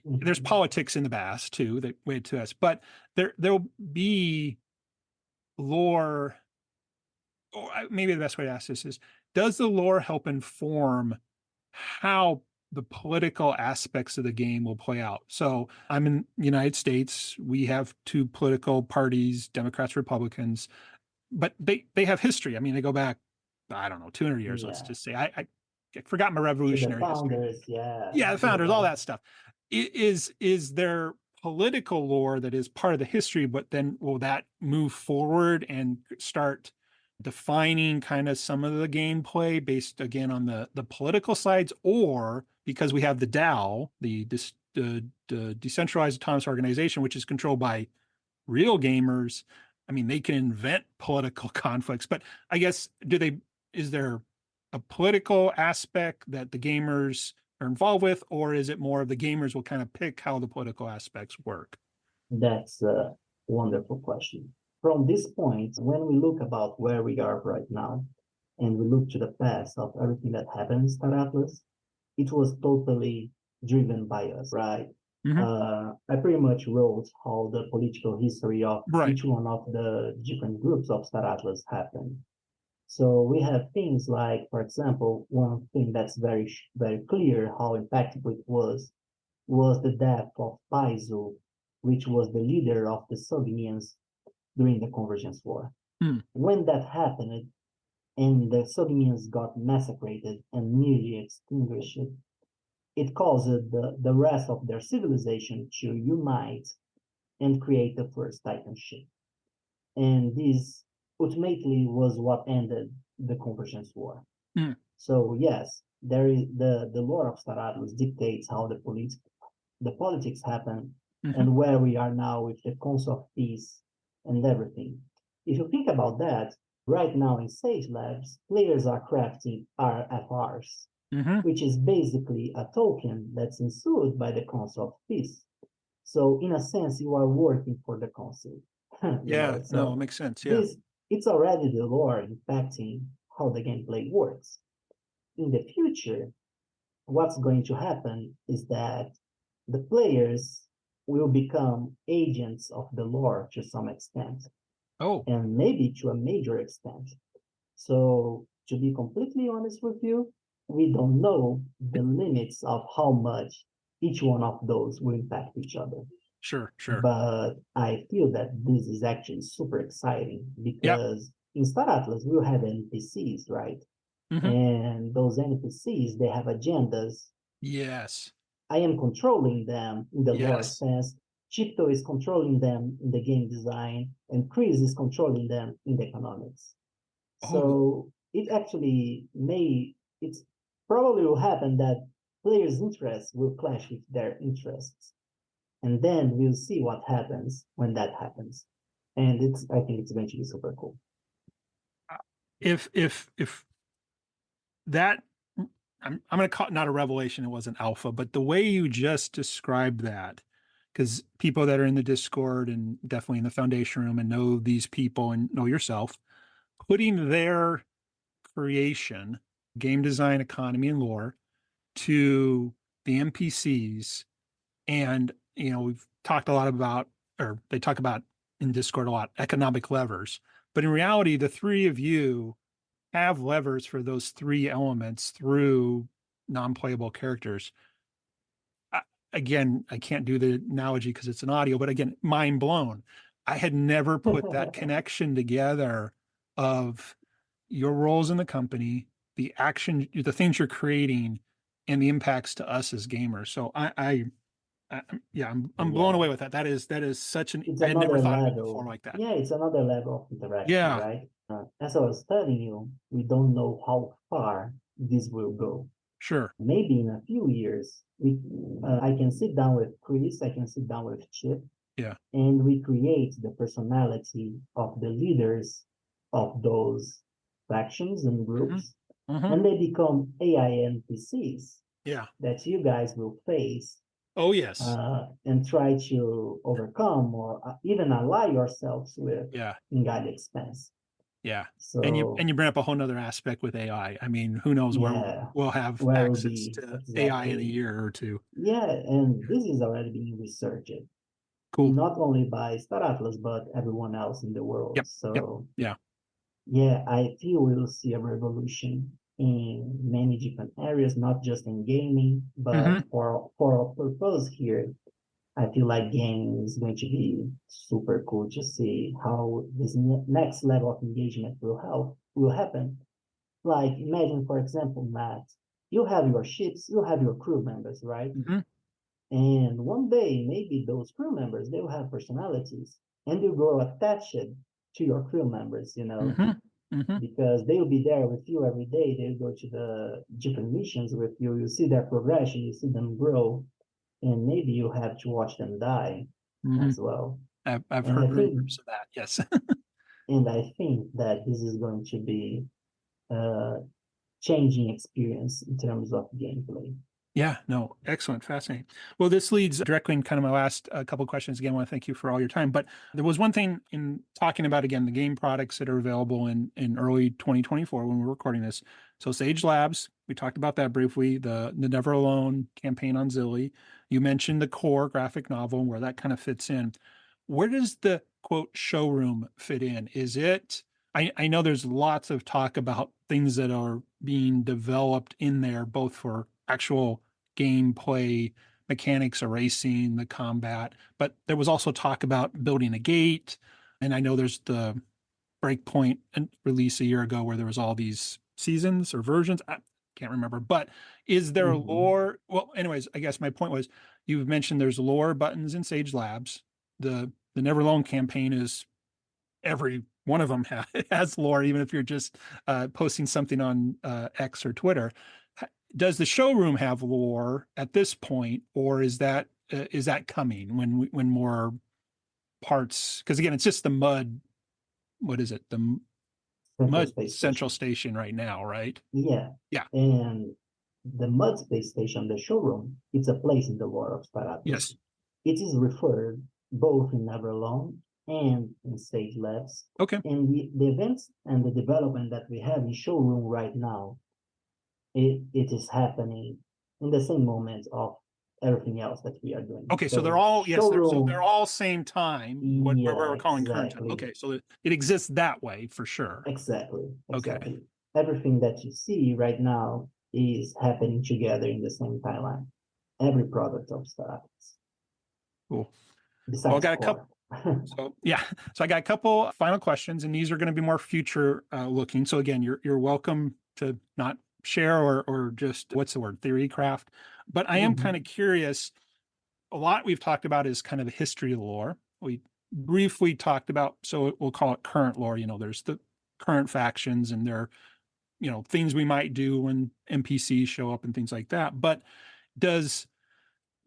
There's politics in the past too that went to us, but there'll be lore or maybe the best way to ask this is, does the lore help inform how the political aspects of the game will play out? So I'm in the United States. We have two political parties, Democrats, Republicans, but they have history. I mean, they go back, I don't know, 200 years, let's Yeah. just say. I forgot my To the revolutionary history. founders, yeah. Yeah, the To the founders, all founders. that stuff. Is there political lore that is part of the history, but then will that move forward and start defining kind of some of the gameplay based again on the political sides, or because we have the DAO, the decentralized autonomous organization, which is controlled by real gamers. I mean, they can invent political conflicts, but I guess is there a political aspect that the gamers are involved with, or is it more of the gamers will kind of pick how the political aspects work? That's a wonderful question. From this point, when we look about where we are right now, and we look to the past of everything that happened in Star Atlas, it was totally driven by us, right? Mm-hmm. I pretty much wrote how the political history of Right. each one of the different groups of Star Atlas happened. So we have things like, for example, one thing that's very clear how impactful it was the death of Paizo, which was the leader of the Sogmians during the Convergence War. Hmm. When that happened and the Sogmians got massacred and nearly extinguished, it caused the rest of their civilization to unite and create the first Titan ship. And this ultimately was what ended the Convergence War. Hmm. So yes, there is the lore of Star Atlas dictates how the politics happen Mm-hmm. and where we are now with the Council of Peace and everything. If you think about that, right now in Sage Labs, players are crafting RFRs, Mm-hmm. which is basically a token that's issued by the Council of Peace. So in a sense, you are working for the council. Yeah, no, it So makes sense. Yeah. this it's already the lore impacting how the gameplay works. In the future, what's going to happen is that the players will become agents of the lore to some extent, Oh, and maybe to a major extent. So, to be completely honest with you, we don't know the limits of how much each one of those will impact each other. sure, sure. But I feel that this is actually super exciting Yep. because in Star Atlas, we'll have NPCs, right? Mm-hmm. And those NPCs, they have agendas. Yes. I am controlling them in the lore Yes. sense. Chipto is controlling them in the game design, and Chris is controlling them in the economics. Oh, So it's probably will happen that players' interests will clash with their interests. And then we'll see what happens when that happens. And I think it's going to be super cool. if that I'm going to call it not a revelation, it wasn't alpha, but the way you just described that, because people that are in the Discord and definitely in the foundation room and know these people and know yourself, putting their creation, game design, economy, and lore to the NPCs. And, we've talked a lot about, or they talk about in Discord a lot, economic levers. But in reality, the three of you have levers for those three elements through non-playable characters. Again, I can't do the analogy because it's an audio, but again, mind blown. I had never put that connection together of your roles in the company, the action, the things you're creating, and the impacts to us as gamers. So yeah, I'm blown Yeah, away with that. That is such an it's I had never another thought of it before level. like that. Yeah, it's another level of interaction, Yeah, right? As I was telling you, we don't know how far this will go. sure. Maybe in a few years, I can sit down with Chris, I can sit down with Chip, Yeah. and we create the personality of the leaders of those factions and Hmm. groups, Hmm. and they become AI NPCs Yeah. that you guys will face Oh yes. and try to overcome or even ally yourselves with Yeah. in guide expense. Yeah. And you So and you bring up a whole nother aspect with AI. I mean, who knows where yeah, we'll have where will access be to AI in a exactly? year or two. Yeah, and this is already being researched, Cool. not only by Star Atlas but everyone else in the world. Yep. Yep. So Yeah. Yeah, I feel we'll see a revolution in many different areas, not just in gaming, but Hmm. for our purpose here. I feel like gaming is going to be super cool to see how this next level of engagement will happen. Like imagine, for example, Matt, you have your ships, you have your crew members, right? Hmm. And one day, maybe those crew members, they'll have personalities and you grow attached to your crew members, Hmm. Hmm. because they'll be there with you every day. They'll go to the different missions with you. You see their progression, you see them grow, and maybe you have to watch them die Hmm. as well. I've And I heard think, rumors of that. Yes. that this is going to be a changing experience in terms of gameplay. Yeah, no, excellent, fascinating. Well, this leads directly in kind of my last couple of questions. Again, I want to thank you for all your time. But there was one thing in talking about again the game products that are available in early 2024 when we're recording this. So Sage Labs, we talked about that briefly. The Never Alone campaign on Zilly. You mentioned the core graphic novel and where that kind of fits in. Where does the quote showroom fit in? Is it? I know there's lots of talk about things that are being developed in there, both for actual gameplay mechanics, erasing the combat. But there was also talk about building a gate. And I know there's the Breakpoint release a year ago where there was all these seasons or versions. I can't remember. But is there Mhm. lore? Well, anyways, I guess my point was you've mentioned there's lore buttons in Sage Labs. The Neverlone campaign is every one of them has lore, even if you're just posting something on X or Twitter. Does the showroom have lore at this point, or is that coming when more parts? Because again, it's just the mud. What is it? The Central mud Space central Station. station right now, right? Yeah. Yeah. And the Mud Space Station, the showroom, it's a place in the lore of Star Atlas. Yes. It is referred both in Neverlone and in Stage Labs. Okay. And the events and the development that we have in showroom right now, it is happening in the same moment of everything else that we are doing. Okay. So they're So all yes. They're showroom, all same time. What yeah, we're calling current time. exactly. Okay. So it exists that way for sure. Exactly, Okay. exactly. Everything that you see right now is happening together in the same timeline. Every product of Starbucks, Cool. Well, I besides got a couple. core. So yeah, so I got a couple final questions, and these are going to be more future looking. So again, you're welcome to not share or just what's the word theory craft. But I am kind Mhm. of curious. A lot we've talked about is kind of the history of lore. We briefly talked about, so we'll call it current lore. There's the current factions, and there are things we might do when NPCs show up and things like that. But does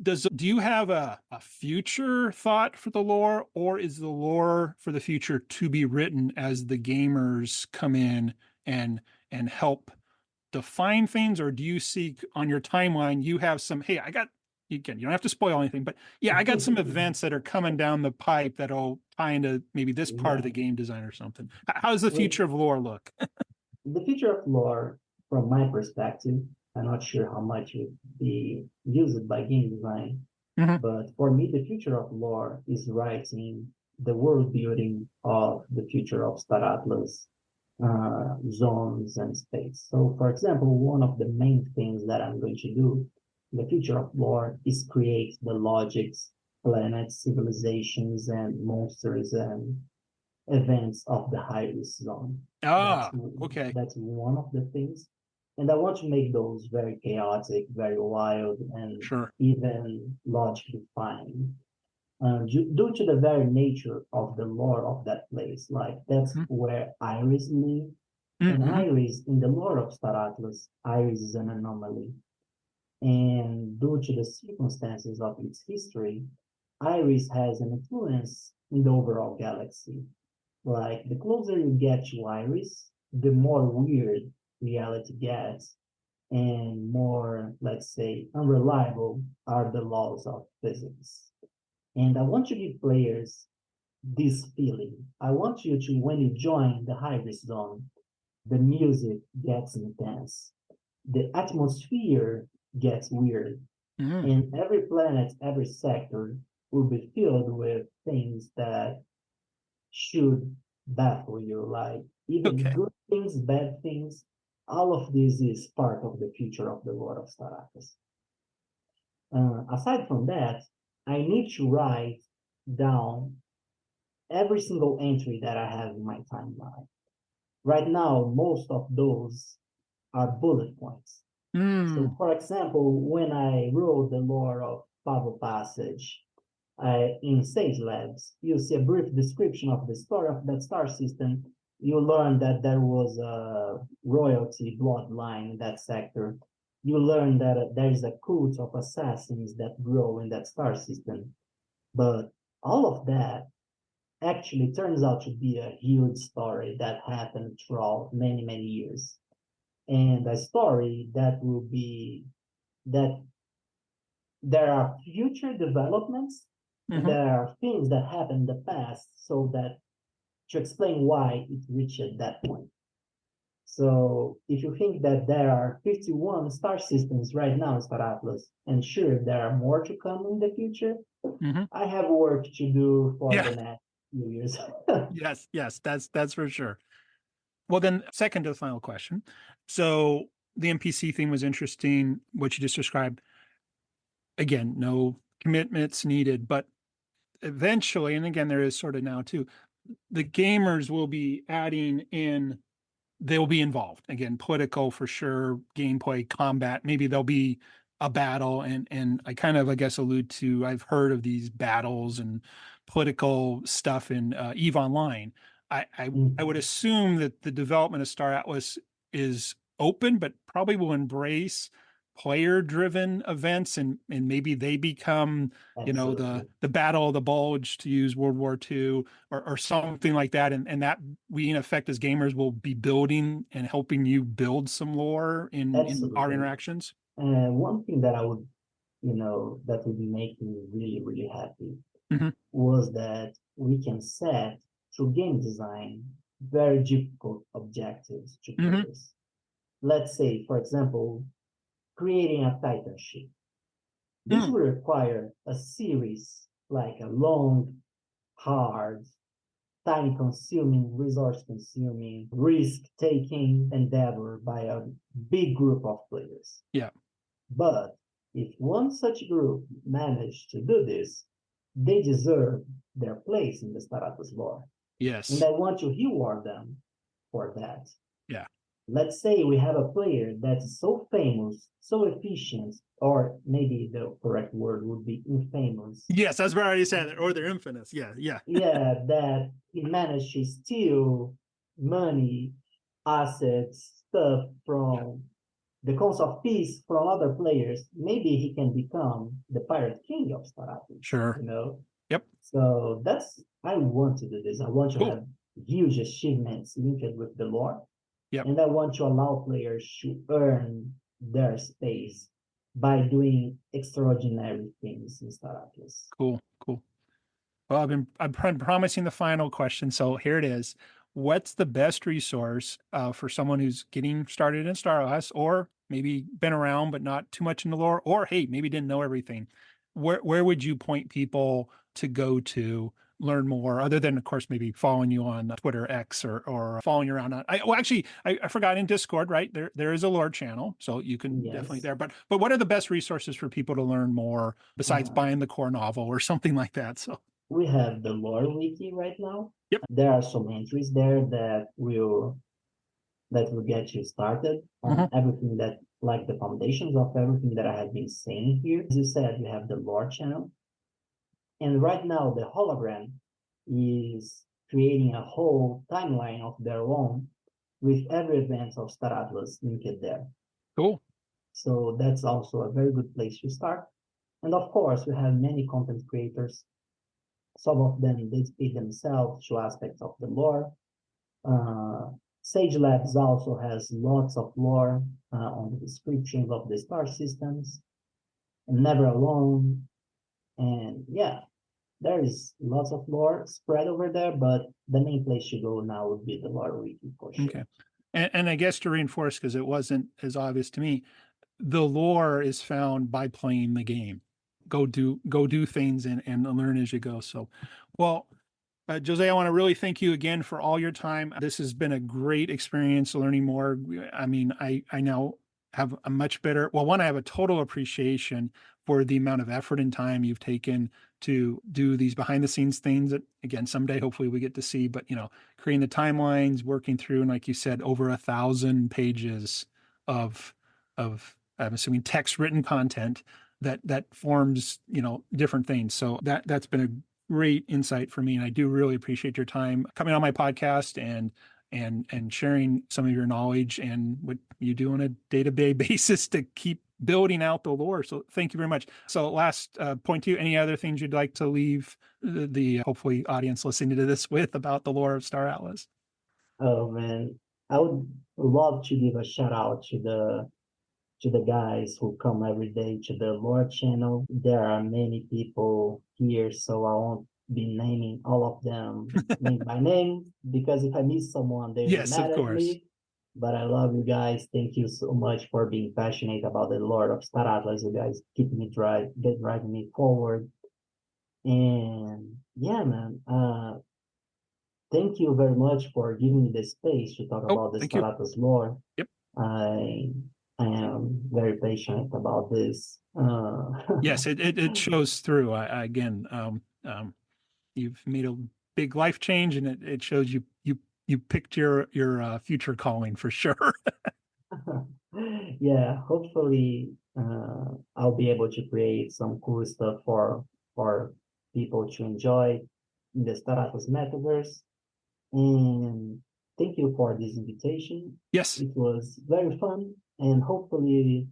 do you have a future thought for the lore, or is the lore for the future to be written as the gamers come in and help define things? Or do you see on your timeline you have some, hey, I got, again, you don't have to spoil anything, but yeah, I got some events that are coming down the pipe that'll tie into maybe this part of Yeah. the game design or something. How does the Well, future of lore look? the future of lore, from my perspective, I'm not sure how much it would be used by game design, Mhm. but for me, the future of lore is writing the world building of the future of Star Atlas, zones and space. So, for example, one of the main things that I'm going to do in the future of lore is create the logics, planets, civilizations, and monsters and events of the high risk zone. That's Ah, okay, that's one of the things, and I want to make those very chaotic, very wild, and sure. even logically fine. Due to the very nature of the lore of that place, like that's where Iris live, and Mm-hmm. Iris in the lore of Star Atlas, Iris is an anomaly, and due to the circumstances of its history, Iris has an influence in the overall galaxy. Like the closer you get to Iris, the more weird reality gets and more, let's say, unreliable are the laws of physics. And I want to give players this feeling. I want you to, when you join the high risk zone, the music gets intense, the atmosphere gets weird, Mm-hmm. and every planet, every sector will be filled with things that should baffle you, like even Okay. good things, bad things. All of this is part of the future of the world of Star Atlas. Aside from that, I need to write down every single entry that I have in my timeline. Right now, most of those are bullet points. So, Mm, for example, when I wrote the lore of Pavo Passage in Sage Labs, you see a brief description of the story of that star system. You learn that there was a royalty bloodline in that sector. You learn that there is a cult of assassins that grow in that star system. But all of that actually turns out to be a huge story that happened throughout many, many years. And a story that will be that there are future developments and hmm there are things that happened in the past so that to explain why it reached that point. So if you think that there are 51 star systems right now in Star Atlas, and sure, there are more to come in the future, hmm I have work to do for Yeah. the next few years. Yes. Yes. That's for sure. Well, then, second to the final question. So the NPC thing was interesting. What you just described. Again, no commitments needed, but eventually, and again, there is sort of now too, the gamers will be adding in, they'll be involved. Again, political for sure, gameplay, combat, maybe there'll be a battle. And I kind of, I guess, allude to, I've heard of these battles and political stuff in EVE Online. I would assume that the development of Star Atlas is open, but probably will embrace player driven events, and maybe they become, Absolutely. the battle of the bulge, to use World War II, or something like that, and that we in effect as gamers will be building and helping you build some lore in our Absolutely. interactions. One thing that I would, that would make me really, really happy Hmm was that we can set through game design very difficult objectives to hmm players. Let's say, for example, creating a Titan ship. This mm. will require a series, like a long, hard, time consuming, resource consuming, risk taking endeavor by a big group of players. Yeah. But if one such group managed to do this, they deserve their place in the Staratus lore. And Yes. I want to reward them for that. Yeah. Let's say we have a player that's so famous, so efficient, or maybe the correct word would be infamous. Yes, that's what I already said. Or they're infamous. Yeah. Yeah. Yeah, that he managed to steal money, assets, stuff Yeah. from the cause of peace from other players. Maybe he can become the pirate king of Staratis, Sure. Yep. So I want to do this. I want to Cool. have huge achievements linked with the lore, Yep. and I want to allow players to earn their space by doing extraordinary things in Star Atlas. Cool. Cool. Well, I'm promising the final question, so here it is. What's the best resource for someone who's getting started in StarOS, or maybe been around but not too much in the lore, or hey, maybe didn't know everything? Where would you point people to go to learn more, other than, of course, maybe following you on Twitter X, or following you around on? Well, actually, I forgot, in Discord, right? There is a lore channel, so you can definitely Yes. there. But what are the best resources for people to learn more besides Uh, buying the core novel or something like that? So. we have the lore wiki right now. Yep. There are some entries there that will get you started on hmm everything that like the foundations of everything that I have been saying here. As you said, you have the lore channel. And right now the hologram is creating a whole timeline of their own with every event of Star Atlas linked there. Cool. So that's also a very good place to start. And of course, we have many content creators. Some of them dedicate themselves to aspects of the lore. Sage Labs also has lots of lore on the descriptions of the star systems, and Never Alone. And yeah, there is lots of lore spread over there, but the main place to go now would be the lore wiki for sure. Okay. And I guess to reinforce, because it wasn't as obvious to me, the lore is found by playing the game. Go do things and learn as you go. So, well, Jose, I want to really thank you again for all your time. This has been a great experience learning more. I mean, I now have a much better, well, one, I have a total appreciation for the amount of effort and time you've taken to do these behind the scenes things that, again, someday hopefully we get to see, but creating the timelines, working through, and like you said, over 1,000 pages of I'm assuming text written content that forms, different things. So that's been a great insight for me. And I do really appreciate your time coming on my podcast and sharing some of your knowledge and what you do on a day-to-day basis to keep building out the lore. So thank you very much. So last point to you, any other things you'd like to leave the hopefully audience listening to this with about the lore of Star Atlas? Oh man, I would love to give a shout out to the guys who come every day to the Lore channel. There are many people here, so I won't be naming all of them name by name, because if I miss someone, they will be Yes, mad of at course. me. But I love you guys. Thank you so much for being passionate about the Lord of Star Atlas. You guys keep me driving me forward. And yeah, man. Thank you very much for giving me the space to talk Oh, about the thank you. Star Atlas lore. Yep. I am very patient about this. Yes, it shows through. Again, you've made a big life change, and it shows you picked your future calling for sure. Yeah, hopefully I'll be able to create some cool stuff for people to enjoy in the Star Atlas metaverse. And thank you for this invitation. Yes. It was very fun, and hopefully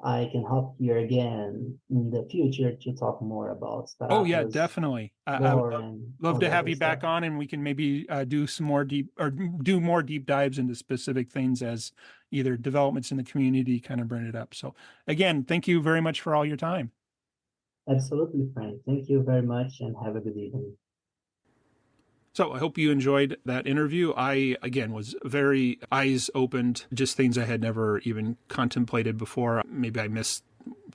I can hop here again in the future to talk more about Star Oh yeah, Atlas definitely. I would lore and love all to the have other you stuff. back on, and we can maybe do some more do more deep dives into specific things as either developments in the community kind of bring it up. So again, thank you very much for all your time. Absolutely, Frank. Thank you very much and have a good evening. So I hope you enjoyed that interview. I, again, was very eyes opened, just things I had never even contemplated before. Maybe I missed,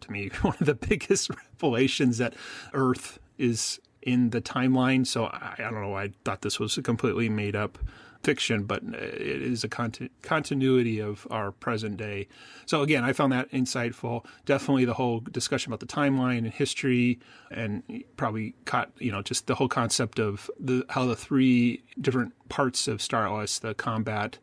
to me, one of the biggest revelations that Earth is in the timeline. So I don't know. I thought this was a completely made up fiction, but it is a continuity of our present day. So again, I found that insightful. Definitely the whole discussion about the timeline and history, and probably caught, just the whole concept of how the three different parts of Star Atlas, the combat,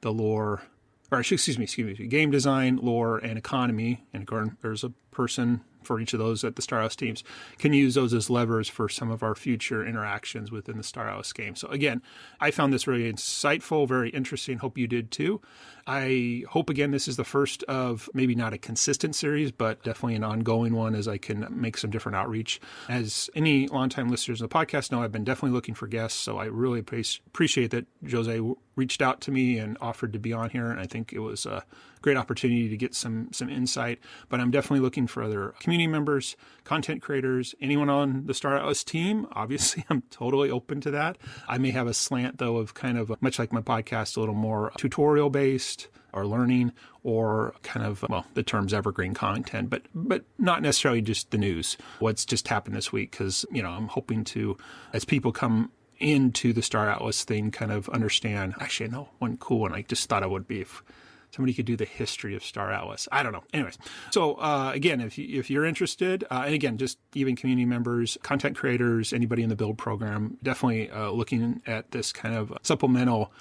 the lore, or excuse me, game design, lore, and economy. And there's a person for each of those at the Star Atlas teams, can use those as levers for some of our future interactions within the Star Atlas game. So again, I found this really insightful, very interesting. Hope you did too. I hope, again, this is the first of maybe not a consistent series, but definitely an ongoing one as I can make some different outreach. As any longtime listeners of the podcast know, I've been definitely looking for guests, so I really appreciate that Jose reached out to me and offered to be on here, and I think it was a great opportunity to get some insight. But I'm definitely looking for other community members, content creators, anyone on the Star Atlas team. Obviously, I'm totally open to that. I may have a slant, though, of kind of, much like my podcast, a little more tutorial based or learning, or kind of, well, the term's evergreen content, but not necessarily just the news, what's just happened this week. Because, I'm hoping to, as people come into the Star Atlas thing, kind of understand. Actually, I know one cool one I just thought it would be if somebody could do the history of Star Atlas. I don't know. Anyways, so again, if you're interested, and again, just even community members, content creators, anybody in the build program, definitely looking at this kind of supplemental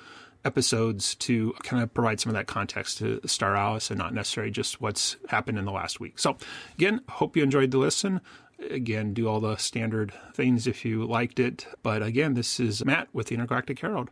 episodes to kind of provide some of that context to Star Atlas and not necessarily just what's happened in the last week. So again, hope you enjoyed the listen. Again, do all the standard things if you liked it. But again, this is Matt with the Intergalactic Herald.